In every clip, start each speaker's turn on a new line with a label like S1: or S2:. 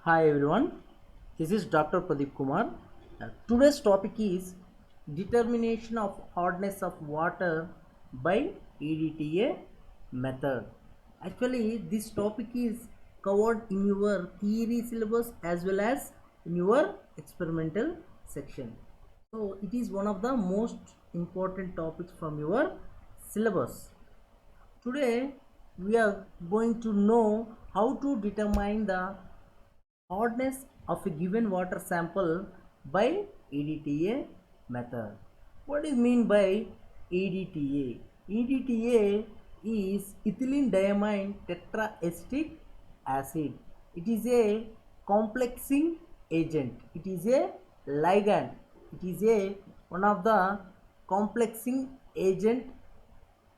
S1: Hi everyone, this is Dr. Pradeep Kumar. Today's topic is determination of hardness of water by EDTA method. Actually, this topic is covered in your theory syllabus as well as in your experimental section. So, it is one of the most important topics from your syllabus. Today, we are going to know how to determine the hardness of a given water sample by EDTA method. What is mean by EDTA? EDTA is ethylene diamine tetraestic acid. It is a complexing agent. It is a ligand. It is a one of the complexing agent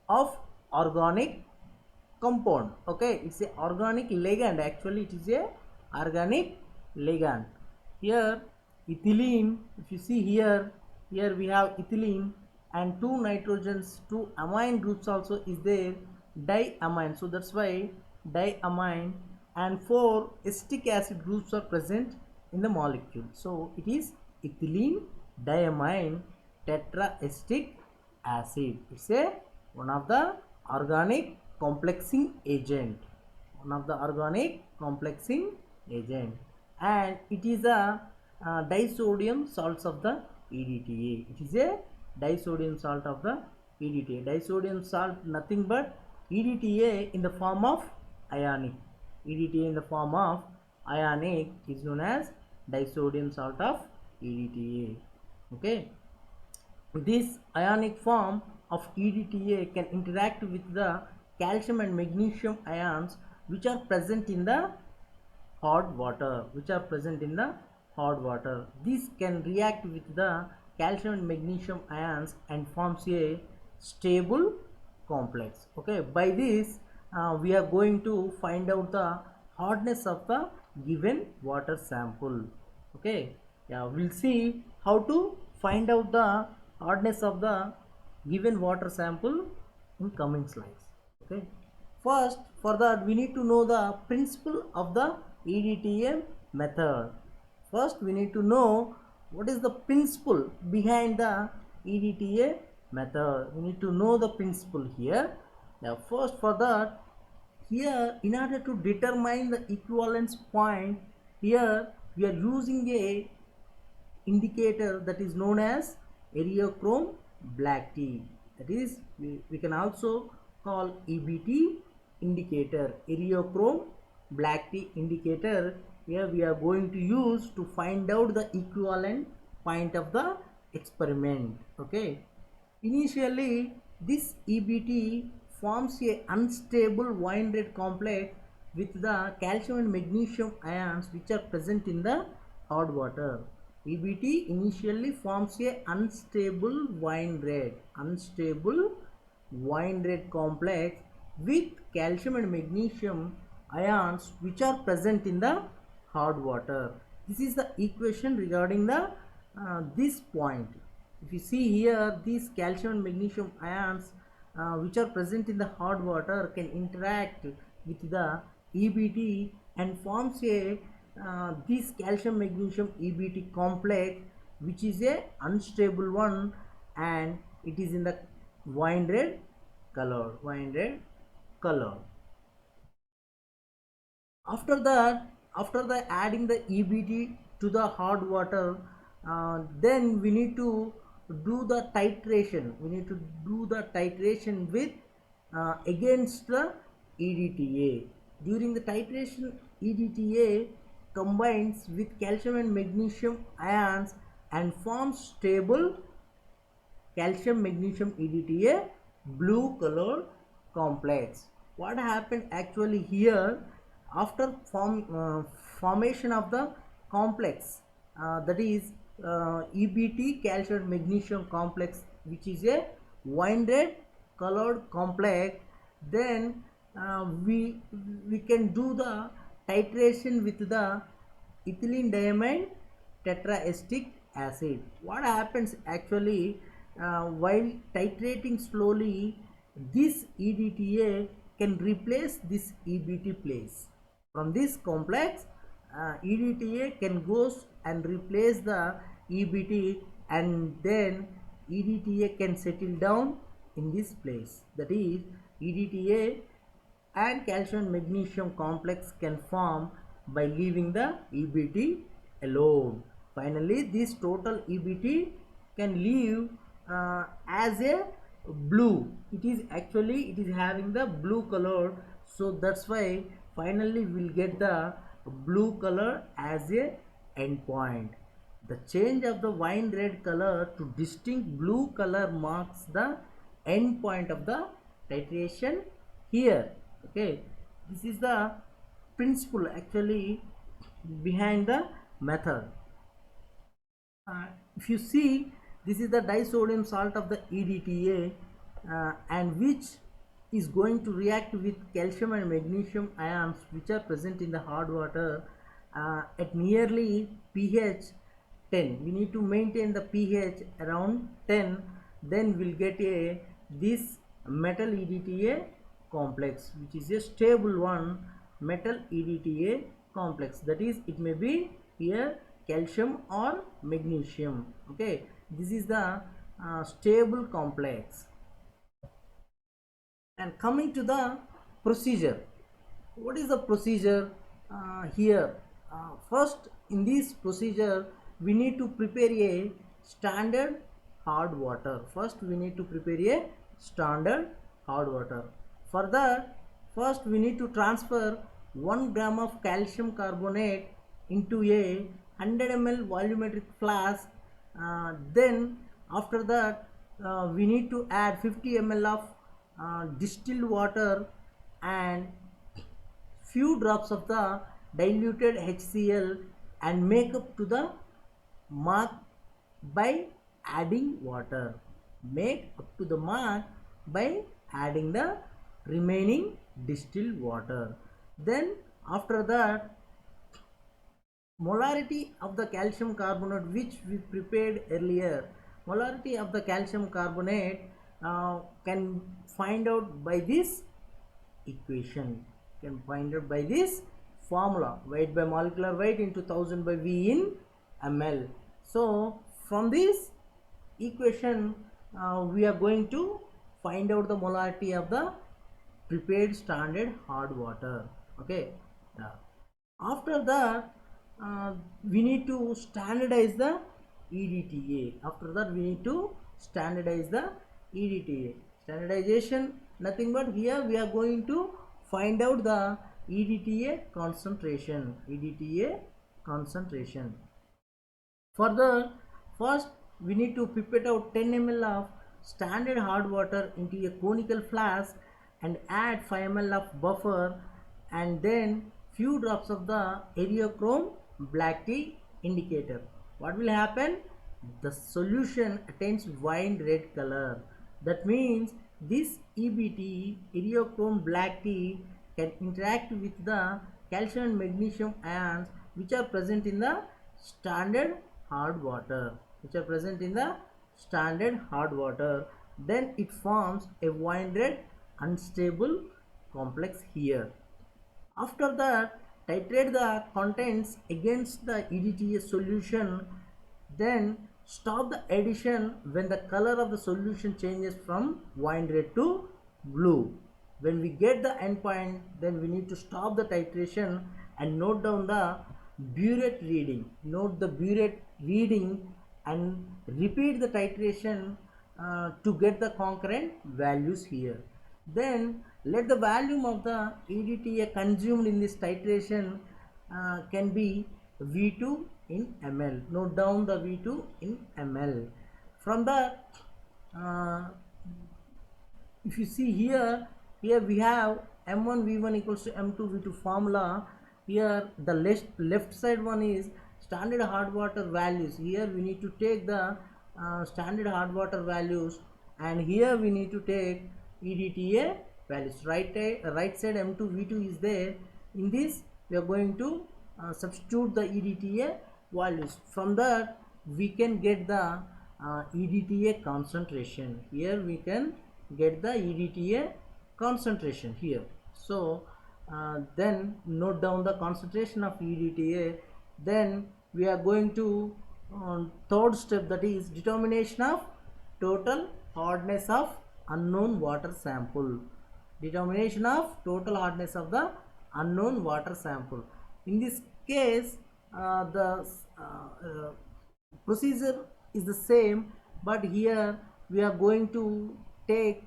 S1: of organic compound. Okay, it's a organic ligand. Actually, it is a organic ligand. Here ethylene, if you see here we have ethylene and two nitrogens, two amine groups also is there, diamine. So that's why diamine, and four acetic acid groups are present in the molecule. So it is ethylene diamine tetraestic acid. It's a one of the organic complexing agent, one of the organic complexing agent, and it is a disodium salts of the EDTA. It is a disodium salt of the EDTA. Disodium salt nothing but EDTA in the form of ionic. EDTA in the form of ionic is known as disodium salt of EDTA. Okay, this ionic form of EDTA can interact with the calcium and magnesium ions which are present in the hot water. This can react with the calcium and magnesium ions and forms a stable complex. Okay, by this we are going to find out the hardness of the given water sample. Okay, yeah, we'll see how to find out the hardness of the given water sample in coming slides. Okay, first for that we need to know the principle of the EDTA method. First we need to know what is the principle behind the EDTA method. We need to know the principle here. Now first for that, here in order to determine the equivalence point, here we are using a indicator that is known as areochrome black tea. That is, we can also call EBT indicator, areochrome black tea indicator. Here we are going to use to find out the equivalent point of the experiment. Okay, initially this EBT forms a unstable wine red complex with the calcium and magnesium ions which are present in the hot water. EBT initially forms a unstable wine red complex with calcium and magnesium ions which are present in the hot water. This is the equation regarding the this point. If you see here, these calcium and magnesium ions which are present in the hot water can interact with the EBT and forms a this calcium magnesium EBT complex, which is a unstable one, and it is in the wine red color. After that, after the adding the EBT to the hot water, then we need to do the titration. With against the EDTA. During the titration, EDTA combines with calcium and magnesium ions and forms stable calcium magnesium EDTA blue colored complex. What happened actually here, after formation of the complex, that is EBT calcium magnesium complex, which is a wine red colored complex, then we can do the titration with the ethylene diamine tetraestic acid. What happens actually, while titrating slowly, this EDTA can replace this EBT place. From this complex, EDTA can goes and replace the EBT, and then EDTA can settle down in this place. That is, EDTA and calcium and magnesium complex can form by leaving the EBT alone. Finally, this total EBT can leave as a blue. It is having the blue color, so that's why finally we'll get the blue color as a endpoint. The change of the wine red color to distinct blue color marks the end point of the titration here. Okay, this is the principle actually behind the method. If you see, this is the disodium salt of the EDTA, and which is going to react with calcium and magnesium ions which are present in the hard water at nearly pH 10. We need to maintain the pH around 10, then we'll get this metal EDTA complex, which is a stable one, metal EDTA complex. That is, it may be here calcium or magnesium. Okay, this is the stable complex. And coming to the procedure, what is the procedure here? First, in this procedure, we need to prepare a standard hard water. First, we need to prepare a standard hard water. For that, first we need to transfer 1 gram of calcium carbonate into a 100 ml volumetric flask. Then after that, we need to add 50 ml of distilled water and few drops of the diluted HCl, and make up to the mark by adding water. Make up to the mark by adding the remaining distilled water. Then after that, molarity of the calcium carbonate which we prepared earlier, molarity of the calcium carbonate can find out by this equation, can find out by this formula, weight by molecular weight into 1000 by V in ml. So from this equation we are going to find out the molarity of the prepared standard hard water. Okay, after that we need to standardize the EDTA. After that we need to standardize the EDTA. Standardization nothing but here we are going to find out the EDTA concentration. EDTA concentration. Further, first we need to pipette out 10 ml of standard hard water into a conical flask and add 5 ml of buffer, and then few drops of the Eriochrome black tea indicator. What will happen? The solution attains wine red color. That means this EBT, Eriochrome black tea, can interact with the calcium and magnesium ions which are present in the standard hard water, then it forms a wine red unstable complex here. After that, titrate the contents against the EDTA solution, then stop the addition when the color of the solution changes from wine red to blue. When we get the endpoint, then we need to stop the titration and note down the burette reading. Note the burette reading and repeat the titration to get the concurrent values here. Then let the volume of the EDTA consumed in this titration can be V2 in ml. Note down the V2 in ml. From the if you see here we have M1 V1 equals to M2 V2 formula. Here the left side one is standard hard water values. Here we need to take the standard hard water values, and here we need to take EDTA values. Right side M2 V2 is there. In this we are going to substitute the EDTA values. From that we can get the EDTA concentration. Here we can get the EDTA concentration here. So then note down the concentration of EDTA. Then we are going to third step, that is determination of total hardness of unknown water sample. Determination of total hardness of the unknown water sample. In this case, the procedure is the same, but here we are going to take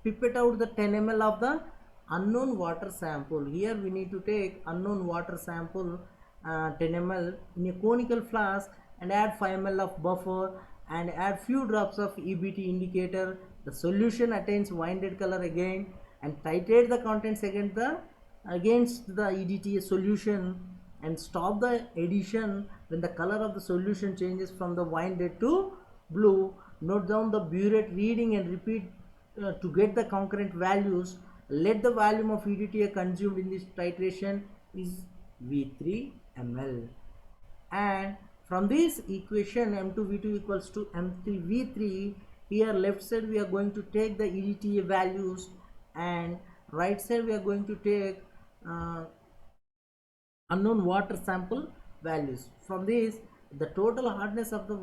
S1: pipette out the 10 ml of the unknown water sample. Here we need to take unknown water sample 10 ml in a conical flask and add 5 ml of buffer and add few drops of EBT indicator. The solution attains wine red color again and titrate the contents against the EDTA solution and stop the addition when the color of the solution changes from the wine red to blue. Note down the burette reading and repeat to get the concurrent values. Let the volume of EDTA consumed in this titration is V3 ml. And from this equation M2V2 equals to M3V3, here left side we are going to take the EDTA values and right side we are going to take unknown water sample values. From this, the total hardness of the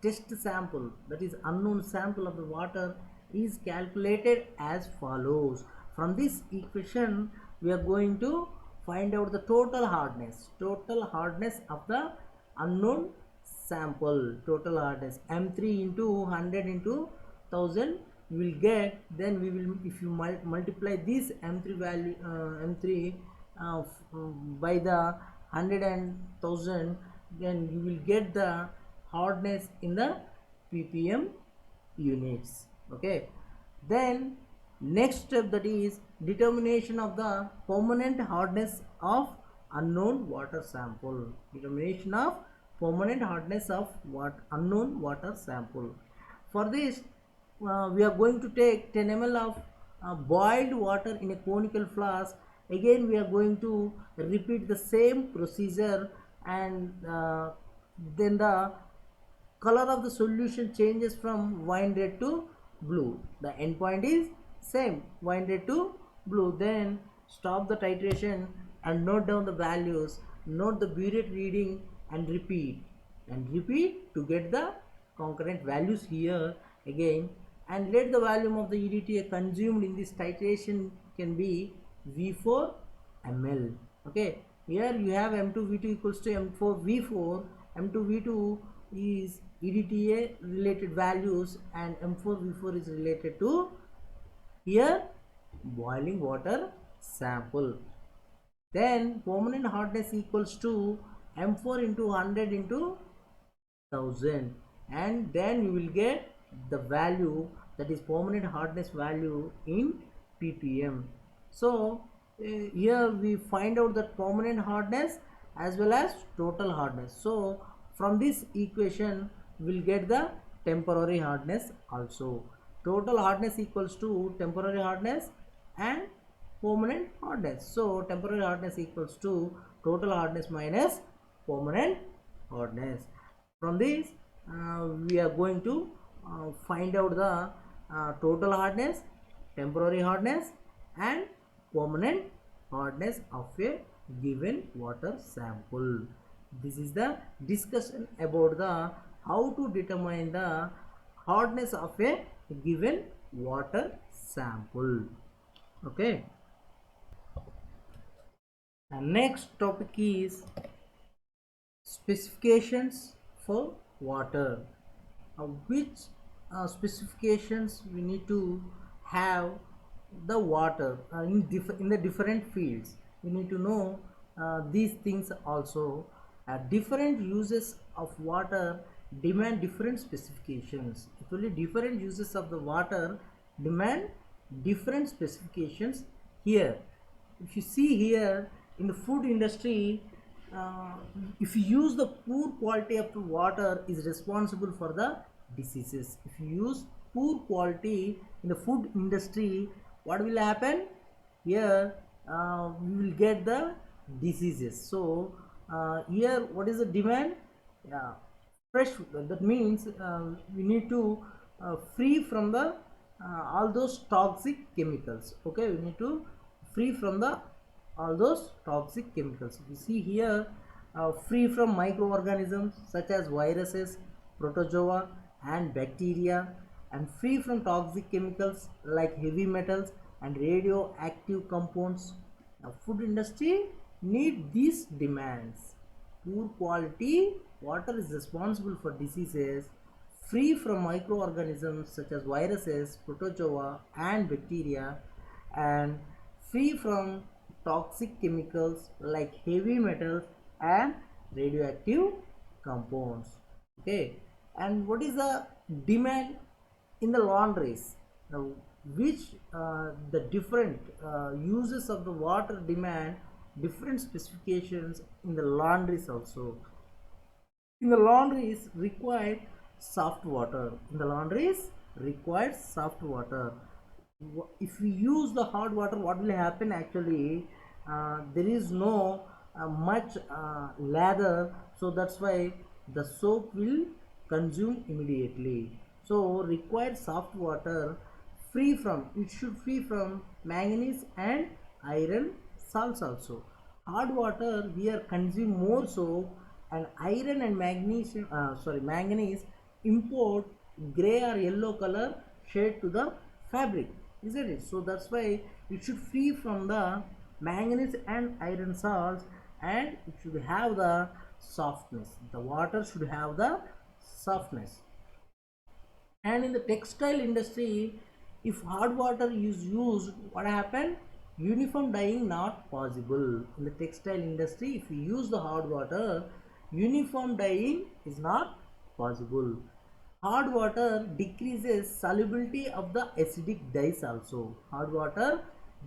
S1: test sample, that is unknown sample of the water, is calculated as follows. From this equation we are going to find out the total hardness of the unknown sample. Total hardness M3 into 100 into 1000 you will get. Then we will, if you multiply this M3 value M3 by the 100 and 1000, then you will get the hardness in the ppm units. Okay, then next step, that is determination of the permanent hardness of unknown water sample. Determination of permanent hardness of unknown water sample. For this we are going to take 10 ml of boiled water in a conical flask. Again we are going to repeat the same procedure and then the color of the solution changes from wine red to blue. The endpoint is same, wine red to blue. Then stop the titration and note down the values. Note the burette reading and repeat to get the concurrent values here again. And let the volume of the EDTA consumed in this titration can be V4 ml. Okay, here you have M2V2 equals to M4V4. M2V2 is EDTA related values and M4V4 is related to here boiling water sample. Then permanent hardness equals to M4 into 100 into 1000, and then you will get the value, that is permanent hardness value in ppm. So here we find out that permanent hardness as well as total hardness. So from this equation we will get the temporary hardness also. Total hardness equals to temporary hardness and permanent hardness. So temporary hardness equals to total hardness minus permanent hardness. From this we are going to find out the total hardness, temporary hardness and permanent hardness of a given water sample. This is the discussion about the how to determine the hardness of a given water sample. Okay, the next topic is specifications for water. Which specifications we need to have the water in the different fields. We need to know these things also. Different uses of water demand different specifications. Actually, different uses of the water demand different specifications. Here, if you see here in the food industry, if you use the poor quality of the water is responsible for the diseases. If you use poor quality in the food industry, what will happen? Here we will get the diseases. So here what is the demand? Fresh, that means we need to free from the all those toxic chemicals. Okay, we need to free from the all those toxic chemicals. We see here free from microorganisms such as viruses, protozoa and bacteria, and free from toxic chemicals like heavy metals and radioactive compounds. Now food industry need these demands. Poor quality water is responsible for diseases, free from microorganisms such as viruses, protozoa and bacteria, and free from toxic chemicals like heavy metals and radioactive compounds. Okay, and what is the demand in the laundries? Now, which the different uses of the water demand different specifications in the laundries also. In the laundries required soft water. In the laundries required soft water. If we use the hot water, what will happen actually? There is no much lather, so that's why the soap will consume immediately. So required soft water, free from, it should free from manganese and iron salts also. Hard water here consume more soap, and iron and magnesium manganese import gray or yellow color shade to the fabric, isn't it? So that's why it should free from the manganese and iron salts, and it should have the softness. The water should have the softness. And in the textile industry, if hard water is used, what happened? Uniform dyeing not possible. In the textile industry, if we use the hard water, uniform dyeing is not possible. Hard water decreases solubility of the acidic dyes also. Hard water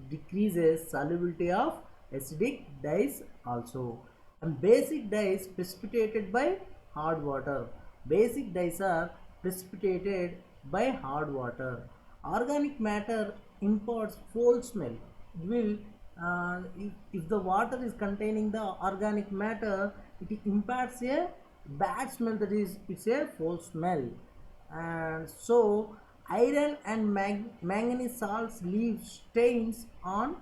S1: decreases solubility of acidic dyes also. And basic dyes precipitated by hard water. Basic dyes are precipitated by hard water. Organic matter imparts foul smell. It will if the water is containing the organic matter, it imparts a bad smell, that is it's a foul smell. And so iron and manganese salts leave stains on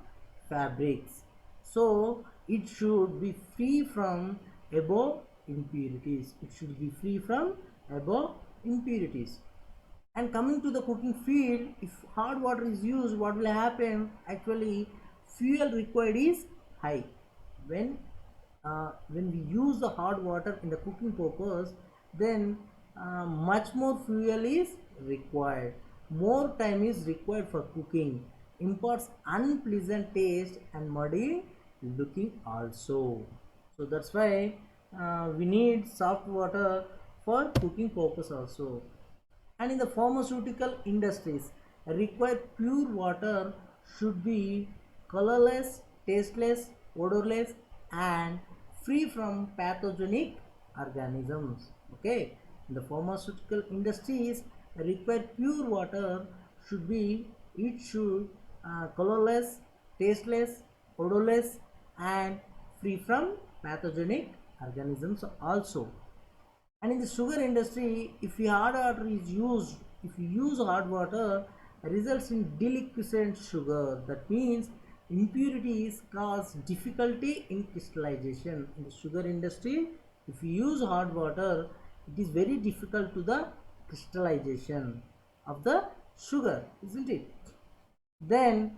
S1: fabrics, so it should be free from above impurities. It should be free from above impurities. And coming to the cooking field, if hard water is used, what will happen? Actually, fuel required is high. When we use the hard water in the cooking purpose, then much more fuel is required. More time is required for cooking. Imparts unpleasant taste and muddy looking also. So that's why we need soft water for cooking purpose also. And in the pharmaceutical industries, required pure water should be colorless, tasteless, odorless and free from pathogenic organisms. Okay, in the pharmaceutical industries, required pure water should be, it should colorless, tasteless, odorless and free from pathogenic organisms also. And in the sugar industry, if hard water is used, if you use hard water, results in deliquescent sugar. That means impurities cause difficulty in crystallization. In the sugar industry, if you use hard water, it is very difficult to the crystallization of the sugar, isn't it? Then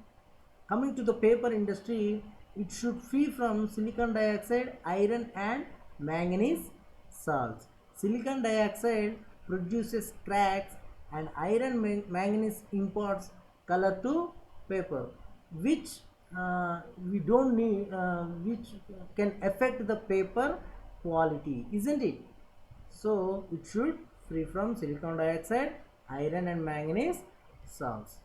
S1: coming to the paper industry, it should free from silicon dioxide, iron and manganese salts. Silicon dioxide produces cracks and iron manganese imparts color to paper, which we don't need, which can affect the paper quality, isn't it? So it should free from silicon dioxide, iron and manganese salts.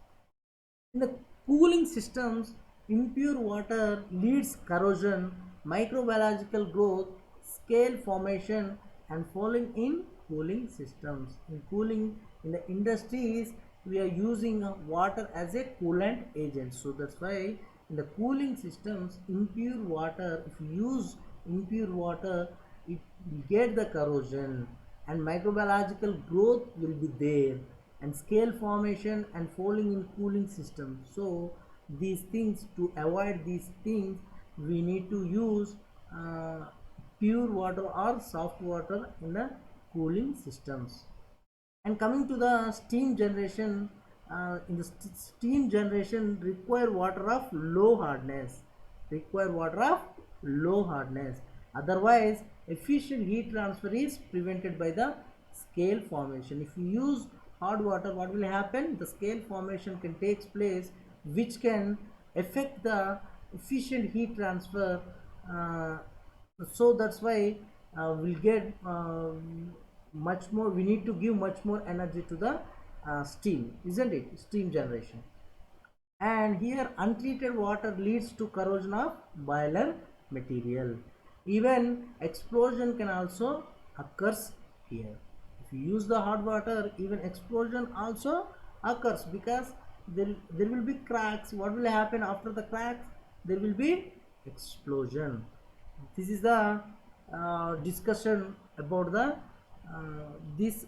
S1: In the cooling systems, impure water leads corrosion, microbiological growth, scale formation and falling in cooling systems. In cooling, in the industries, we are using water as a coolant agent. So that's why in the cooling systems, impure water, if you use impure water, it will get the corrosion and microbiological growth will be there and scale formation and falling in cooling system. So these things, to avoid these things, we need to use uh, pure water or soft water in the cooling systems. And coming to the steam generation, in the steam generation require water of low hardness, require water of low hardness, otherwise efficient heat transfer is prevented by the scale formation. If you use hard water, what will happen? The scale formation can take place, which can affect the efficient heat transfer. uh, so that's why we'll get much more, we need to give much more energy to the steam, isn't it? Steam generation. And here untreated water leads to corrosion of boiler material. Even explosion can also occurs here. If you use the hot water, even explosion also occurs, because there will be cracks. What will happen after the cracks? There will be explosion. This is the discussion about the this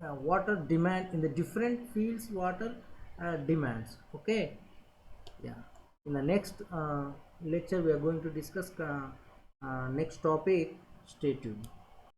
S1: water demand in the different fields, water demands. Okay, yeah. In the next lecture we are going to discuss next topic. Stay tuned.